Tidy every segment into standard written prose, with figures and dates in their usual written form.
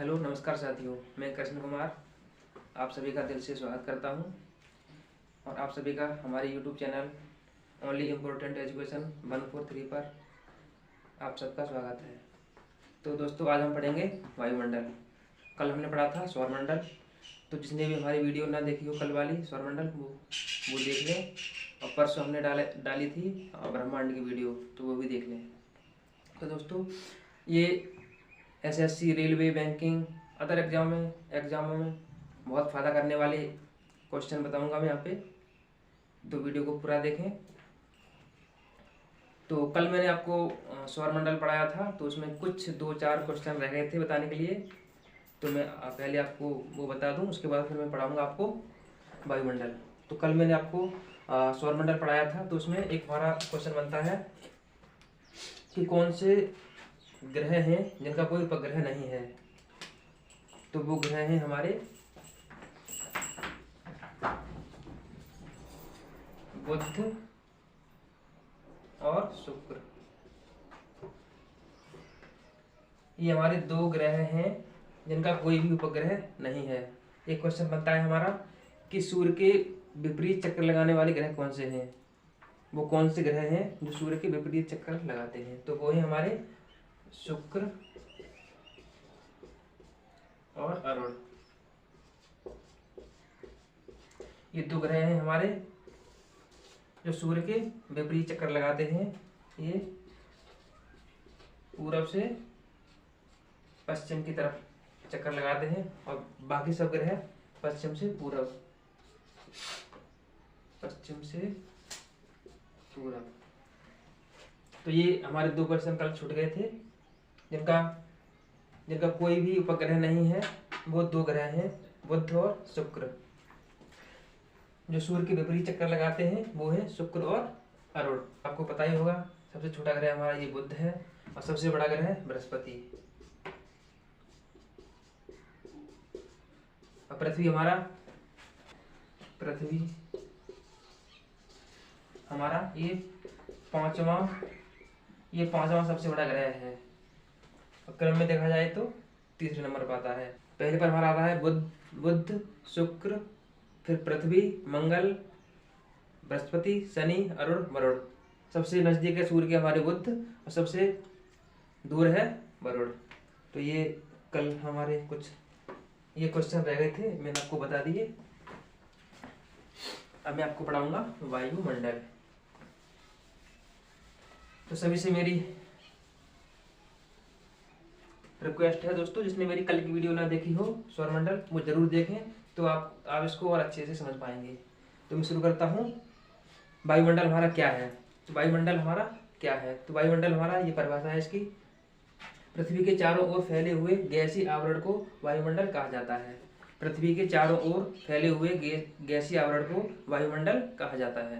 Hello नमस्कार साथियों, मैं कृष्ण कुमार आप सभी का दिल से स्वागत करता हूं और आप सभी का हमारे YouTube channel only important education 143 पर आप सबका स्वागत है। तो दोस्तों, आज हम पढ़ेंगे वायुमंडल। कल हमने पढ़ा था सौरमंडल, तो जिसने भी हमारी वीडियो ना देखी हो कल वाली सौरमंडल वो देख लें। और परसों हमने डाली थी ब्रह्मांड की वीडियो, तो वो भी देख लें। तो दोस्तों, ये एसएससी, रेलवे, बैंकिंग, अदर एग्जामों में बहुत फ़ायदा करने वाले क्वेश्चन बताऊंगा मैं यहाँ पे, तो वीडियो को पूरा देखें। तो कल मैंने आपको सौरमंडल पढ़ाया था, तो उसमें कुछ 2-4 क्वेश्चन रह गए थे बताने के लिए, तो मैं पहले आपको वो बता दूं, उसके बाद फिर मैं पढ़ाऊँगा आपको वायुमंडल। तो कल मैंने आपको सौरमंडल पढ़ाया था, तो उसमें एक हमारा क्वेश्चन बनता है कि कौन से ग्रह हैं जिनका कोई उपग्रह नहीं है। तो वो ग्रह हैं हमारे बुध और शुक्र। ये हमारे 2 ग्रह हैं जिनका कोई भी उपग्रह नहीं है। एक क्वेश्चन बनता है हमारा कि सूर्य के विपरीत चक्कर लगाने वाले ग्रह कौन से हैं। वो कौन से ग्रह हैं जो सूर्य के विपरीत चक्कर लगाते हैं। तो वो है हमारे शुक्र और अरुण। ये 2 ग्रह हैं हमारे जो सूर्य के विपरीत चक्कर लगाते हैं। ये पूरब से पश्चिम की तरफ चक्कर लगाते हैं और बाकी सब ग्रह पश्चिम से पूरब, पश्चिम से पूरब। तो ये हमारे 2 क्वेश्चन कल छूट गए थे जिनका कोई भी उपग्रह नहीं है। वो 2 ग्रह हैं बुध और शुक्र। जो सूर्य के विपरीत चक्कर लगाते हैं वो है शुक्र और अरुण। आपको पता ही होगा, सबसे छोटा ग्रह हमारा ये बुध है और सबसे बड़ा ग्रह है बृहस्पति। और पृथ्वी हमारा ये पांचवा सबसे बड़ा ग्रह है। और क्रम में देखा जाए तो तीसरे नंबर पर आता है। पहले पर हमारा आता है बुध, शुक्र, फिर पृथ्वी, मंगल, बृहस्पति, शनि, अरुण, वरुण। सबसे नजदीक है सूर्य के हमारे बुध और सबसे दूर है वरुण। तो ये कल हमारे कुछ ये क्वेश्चन रह गए थे, मैंने आपको बता दिए। अब मैं आपको पढ़ाऊंगा वायुमंडल। तो सभी से मेरी रिक्वेस्ट है दोस्तों, जिसने मेरी कल की वीडियो ना देखी हो सौरमंडल, वो जरूर देखें, तो आप इसको और अच्छे से समझ पाएंगे। तो मैं शुरू करता हूँ। वायुमंडल हमारा क्या है। तो वायुमंडल हमारा क्या है, तो वायुमंडल हमारा ये परिभाषा है इसकी: पृथ्वी के चारों ओर फैले हुए गैसीय आवरण को वायुमंडल कहा जाता है। पृथ्वी के चारों ओर फैले हुए गैसीय आवरण को वायुमंडल कहा जाता है।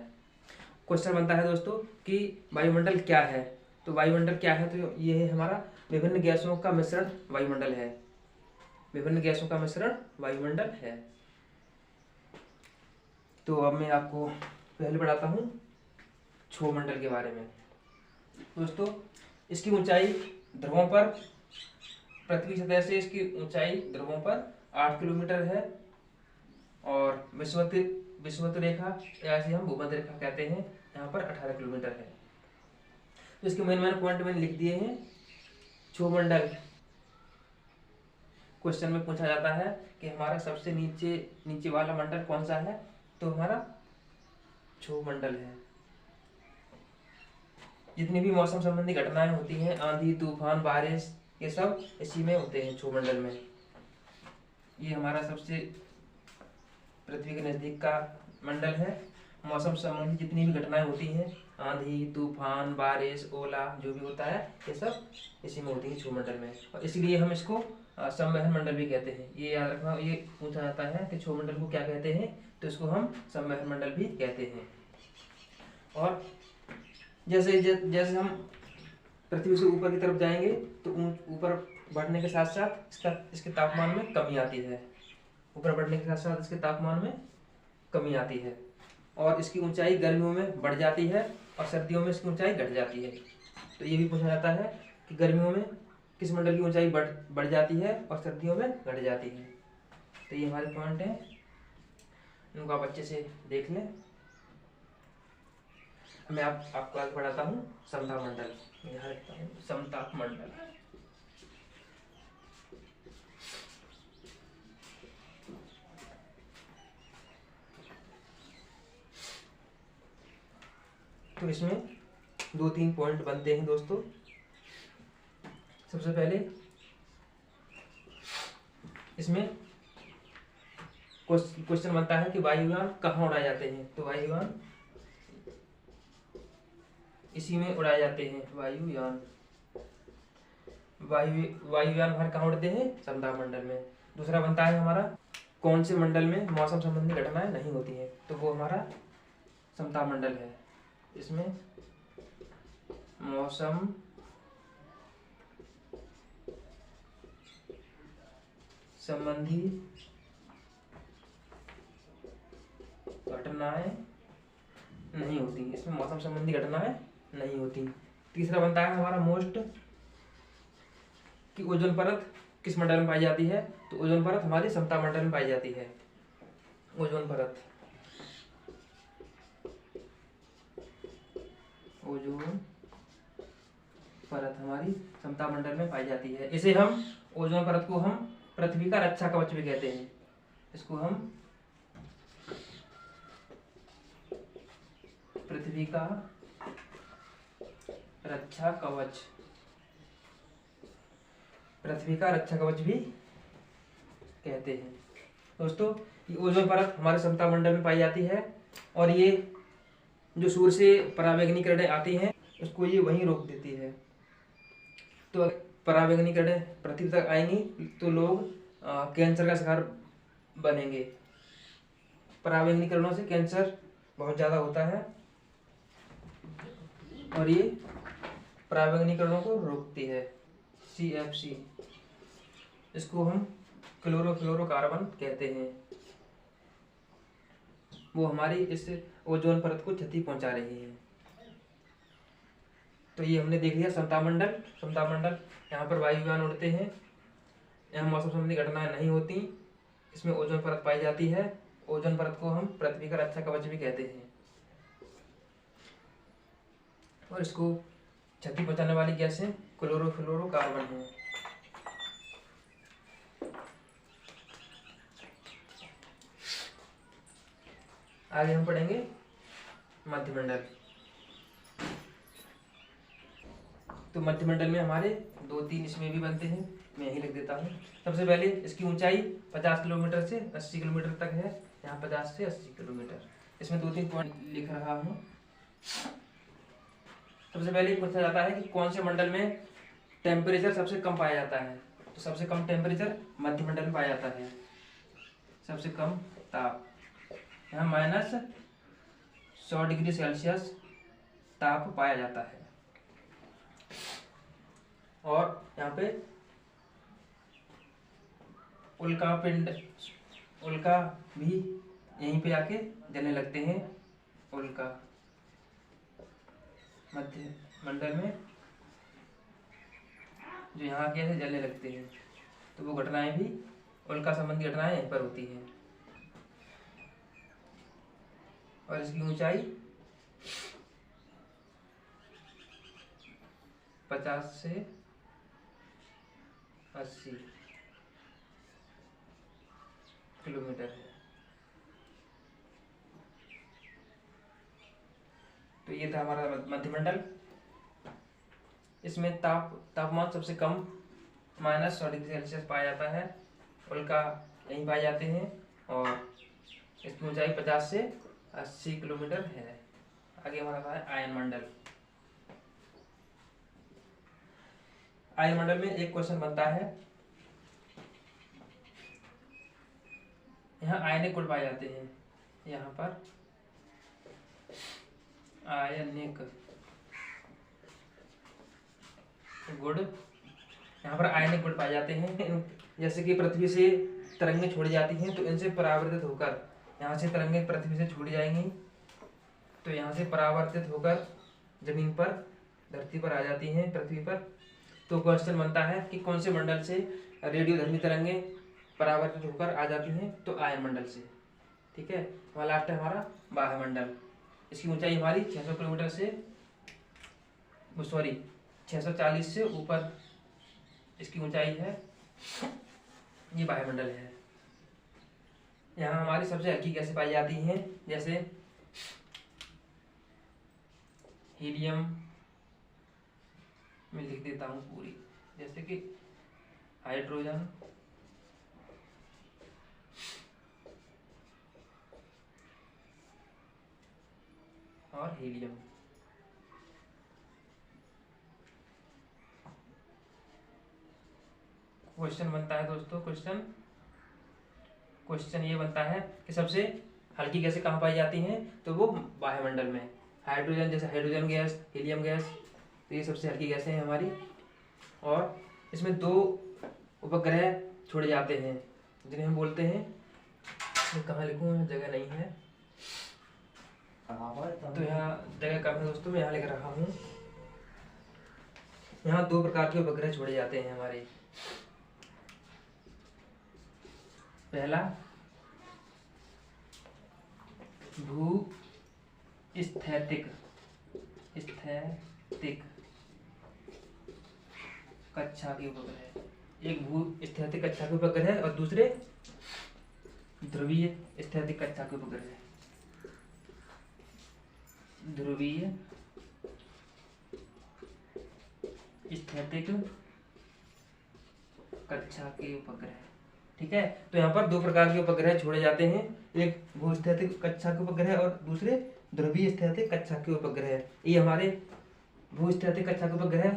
क्वेश्चन बनता है दोस्तों कि वायुमंडल क्या है। तो वायुमंडल क्या है, तो ये है हमारा विभिन्न गैसों का मिश्रण वायुमंडल है। विभिन्न गैसों का मिश्रण वायुमंडल है। तो अब मैं आपको पहले बताता हूँ क्षोभमंडल के बारे में। दोस्तों, इसकी ऊंचाई ध्रुवों पर, पृथ्वी सतह से इसकी ऊंचाई ध्रुवों पर 8 किलोमीटर है और विषुवत रेखा या इसे हम भूमध्य रेखा कहते हैं, यहाँ पर 18 किलोमीटर है। तो इसके मेन पॉइंट मैंने लिख दिए हैं। क्षोभमंडल क्वेश्चन में पूछा जाता है कि हमारा सबसे नीचे वाला मंडल कौन सा है, तो हमारा क्षोभमंडल है। जितनी भी मौसम संबंधी घटनाएं होती हैं, आंधी, तूफान, बारिश, ये सब इसी में होते हैं, क्षोभमंडल में। ये हमारा सबसे पृथ्वी के नजदीक का मंडल है। मौसम संबंधी जितनी भी घटनाएं होती हैं, आंधी, तूफान, बारिश, ओला, जो भी होता है, ये सब इसी में होती है, क्षोभमंडल में। और इसलिए हम इसको संवहन मंडल भी कहते हैं। ये याद रखना, ये पूछा जाता है कि क्षोभमंडल को क्या कहते हैं, तो इसको हम संवहन मंडल भी कहते हैं। और जैसे हम पृथ्वी से ऊपर की तरफ जाएंगे तो ऊपर बढ़ने के साथ साथ इसके तापमान में कमी आती है। ऊपर बढ़ने के साथ साथ इसके तापमान में कमी आती है और इसकी ऊंचाई गर्मियों में बढ़ जाती है और सर्दियों में इसकी ऊंचाई घट जाती है। तो ये भी पूछा जाता है कि गर्मियों में किस मंडल की ऊंचाई बढ़ जाती है और सर्दियों में घट जाती है। तो ये हमारे पॉइंट हैं, इनको आप अच्छे से देख लें। मैं आपको आगे बढ़ाता हूँ समताप मंडल। यहाँ लिखता हूँ समताप मंडल। तो इसमें 2-3 पॉइंट बनते हैं दोस्तों। सबसे पहले इसमें क्वेश्चन बनता है कि वायुयान कहाँ उड़ाए जाते हैं। तो वायुयान इसी में उड़ाए जाते हैं। वायुयान हमारे कहाँ उड़ते हैं? समताप मंडल में। दूसरा बनता है हमारा कौन से मंडल में मौसम संबंधी घटनाएं नहीं होती हैं। तो वो हमारा समताप मंडल है। इसमें मौसम संबंधी घटनाएं नहीं होती। इसमें मौसम संबंधी घटनाएं नहीं होती। तीसरा बनता है हमारा मोस्ट कि ओजोन परत किस मंडल में पाई जाती है। तो ओजोन परत हमारी समताप मंडल में पाई जाती है। ओजोन परत हमारी समताप मंडल में पाई जाती है। इसे हम ओजोन परत को हम पृथ्वी का रक्षा कवच भी कहते हैं। इसको हम पृथ्वी का रक्षा कवच भी कहते हैं। दोस्तों ये ओजोन परत हमारे समताप मंडल में पाई जाती है और ये जो सूर्य से पराबैंगनी किरणें आती हैं उसको ये वहीं रोक देती है। तो पराबैंगनी किरणें पृथ्वी तक आएंगी तो लोग कैंसर का शिकार बनेंगे। पराबैंगनी किरणों से कैंसर बहुत ज़्यादा होता है और ये पराबैंगनी किरणों को रोकती है। CFC इसको हम क्लोरोफ्लोरोकार्बन कहते हैं। वो हमारी इस ओजोन परत को क्षति पहुंचा रही है। तो ये हमने देख लिया समताप मंडल। यहाँ पर वायुयान उड़ते हैं, यहाँ मौसम संबंधी घटनाएं नहीं होती, इसमें ओजोन परत पाई जाती है। ओजोन परत को हम पृथ्वी का रक्षा कवच भी कहते हैं और इसको क्षति पहुंचाने वाली गैसें क्लोरोफ्लोरोकार्बन है। आगे हम पढ़ेंगे मध्यमंडल। तो मध्यमंडल में हमारे 2-3 इसमें भी बनते हैं, मैं यही लिख देता हूँ। सबसे पहले इसकी ऊंचाई 50 किलोमीटर से 80 किलोमीटर तक है। यहाँ 50 से 80 किलोमीटर। इसमें 2-3 पॉइंट लिख रहा हूँ। सबसे पहले पूछा जाता है कि कौन से मंडल में टेम्परेचर सबसे कम पाया जाता है। तो सबसे कम टेम्परेचर मध्यमंडल में पाया जाता है। सबसे कम ताप यहाँ -100 डिग्री सेल्सियस ताप पाया जाता है और यहाँ पे उल्का भी यहीं पे आके जलने लगते हैं। उल्का मध्य मंडल में जो यहाँ के जलने लगते हैं, तो वो घटनाएं भी उल्का संबंधी घटनाएं यहीं पर होती हैं। और इसकी ऊंचाई 50 से 80 किलोमीटर है। तो ये था हमारा मध्यमंडल। इसमें तापमान सबसे कम -100 डिग्री सेल्सियस पाया जाता है। उल्का यहीं पाए जाते हैं और इसकी ऊंचाई 50 से 80 किलोमीटर है। आगे हमारा है आयन मंडल। आयन मंडल में एक क्वेश्चन बनता है, यहाँ आयनिक गुण पाए जाते हैं। यहाँ पर आयनिक गुण, यहाँ पर आयनिक गुण पाए जाते हैं। जैसे कि पृथ्वी से तरंगें छोड़ी जाती हैं तो इनसे परावर्तित होकर यहाँ से तरंगें पृथ्वी से छोड़ी जाएंगी, तो यहाँ से परावर्तित होकर जमीन पर, धरती पर आ जाती हैं, पृथ्वी पर। तो क्वेश्चन बनता है कि कौन से मंडल से रेडियोधर्मी तरंगें परावर्तित होकर आ जाती हैं, तो आयन मंडल से। ठीक है, वहाँ लास्ट है हमारा बाह्य मंडल। इसकी ऊंचाई हमारी 600 किलोमीटर से, सॉरी 640 से ऊपर इसकी ऊंचाई है। ये बाह्य मंडल है। यहाँ हमारी सबसे हल्की गैसें पाई जाती हैं, जैसे हीलियम मैं लिख देता हूँ पूरी, जैसे कि हाइड्रोजन, और हीलियम। क्वेश्चन बनता है दोस्तों, क्वेश्चन ये बनता है कि सबसे हल्की गैसें कहाँ पाई जाती हैं, तो वो बाह्य मंडल में। हाइड्रोजन, जैसे हाइड्रोजन गैस, हीलियम गैस, तो ये सबसे हल्की गैसें हैं हमारी। और इसमें 2 उपग्रह छोड़े जाते हैं जिन्हें हम बोलते हैं, मैं कहाँ लिखूँ, जगह नहीं है तो यहाँ जगह कम है दोस्तों, मैं यहाँ लिख रहा हूँ। यहाँ 2 प्रकार के उपग्रह छोड़े जाते हैं हमारे। पहला भूस्थैतिक कक्षा के उपग्रह, एक भूस्थैतिक कक्षा के उपग्रह और दूसरे ध्रुवीय स्थैतिक कक्षा के उपग्रह। ध्रुवीय स्थैतिक कक्षा के उपग्रह। ठीक है, तो यहाँ पर 2 प्रकार के उपग्रह छोड़े जाते हैं, एक भूस्थैतिक कक्षा के उपग्रह और दूसरे ध्रुवीय स्थैतिक कक्षा के उपग्रह। ये हमारे भूस्थैतिक कक्षा के उपग्रह,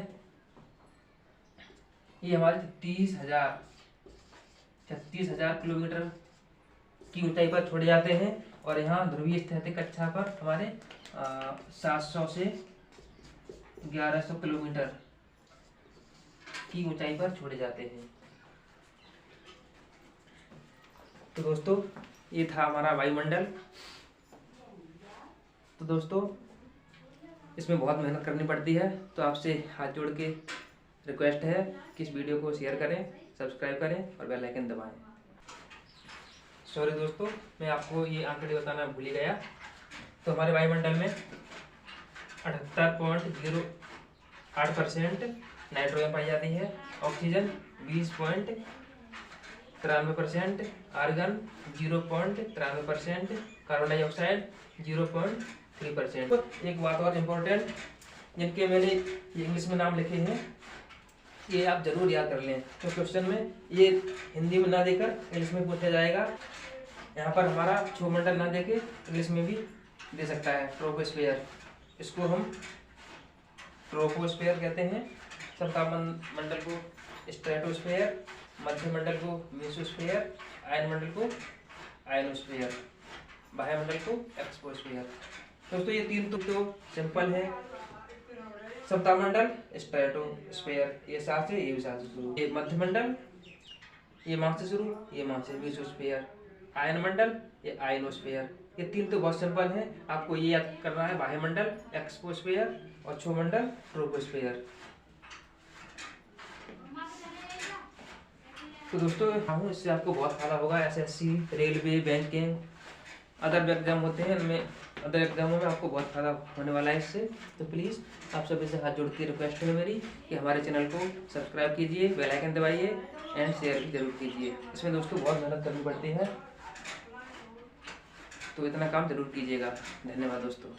ये हमारे 36,000 किलोमीटर की ऊंचाई पर छोड़े जाते हैं, और यहाँ ध्रुवीय स्थैतिक कक्षा पर हमारे 700 से 1100 किलोमीटर की ऊंचाई पर छोड़े जाते हैं। तो दोस्तों ये था हमारा वायुमंडल। तो दोस्तों इसमें बहुत मेहनत करनी पड़ती है, तो आपसे हाथ जोड़ के रिक्वेस्ट है कि इस वीडियो को शेयर करें, सब्सक्राइब करें और बेल आइकन दबाएं। सॉरी दोस्तों, मैं आपको ये आंकड़े बताना भूल ही गया। तो हमारे वायुमंडल में 78.08% नाइट्रोजन पाई जाती है, ऑक्सीजन 20.93%, आर्गन 0.93%, कार्बन डाइऑक्साइड 0.3%। एक बात और इम्पोर्टेंट, जिनके मैंने इंग्लिश में नाम लिखे हैं, ये आप जरूर याद कर लें, तो क्वेश्चन में ये हिंदी में ना देकर इंग्लिश में पूछा जाएगा। यहाँ पर हमारा क्षोभमंडल ना देके इंग्लिश में भी दे सकता है, ट्रोपोस्फेयर। इसको हम ट्रोपोस्फेयर कहते हैं। सप्तामंडल को स्ट्रेटोस्फेयर, मध्य मंडल को मेसोस्फेयर, आयन मंडल को आयनोस्फेयर, बाह्य मंडल को एक्सोस्फेयर। दोस्तों ये 3 तो सिंपल है। सप्तामंडल स्ट्रेटोस्फेयर, ये 7 से, ये भी 7 से शुरू। ये मध्य मंडल, ये मार्च से शुरू, ये मार्च से मेसोस्फेयर। आयन मंडल, ये आयनोस्फेयर। ये 3 तो बहुत सिंपल है, आपको ये याद करना है, बाह्य मंडल एक्सोस्फेयर और क्षोभमंडल ट्रोपोस्फेयर। तो दोस्तों इससे आपको बहुत फायदा होगा। SSC, railway, banking, other exam होते हैं, उनमें अदर एग्जामों में आपको बहुत फायदा होने वाला है इससे। तो प्लीज़ आप सभी से हाथ जोड़ के रिक्वेस्ट है मेरी कि हमारे चैनल को सब्सक्राइब कीजिए, बेल आइकन दबाइए एंड शेयर भी जरूर कीजिए। इसमें दोस्तों बहुत मेहनत करनी पड़ती है, तो इतना काम जरूर कीजिएगा। धन्यवाद दोस्तों।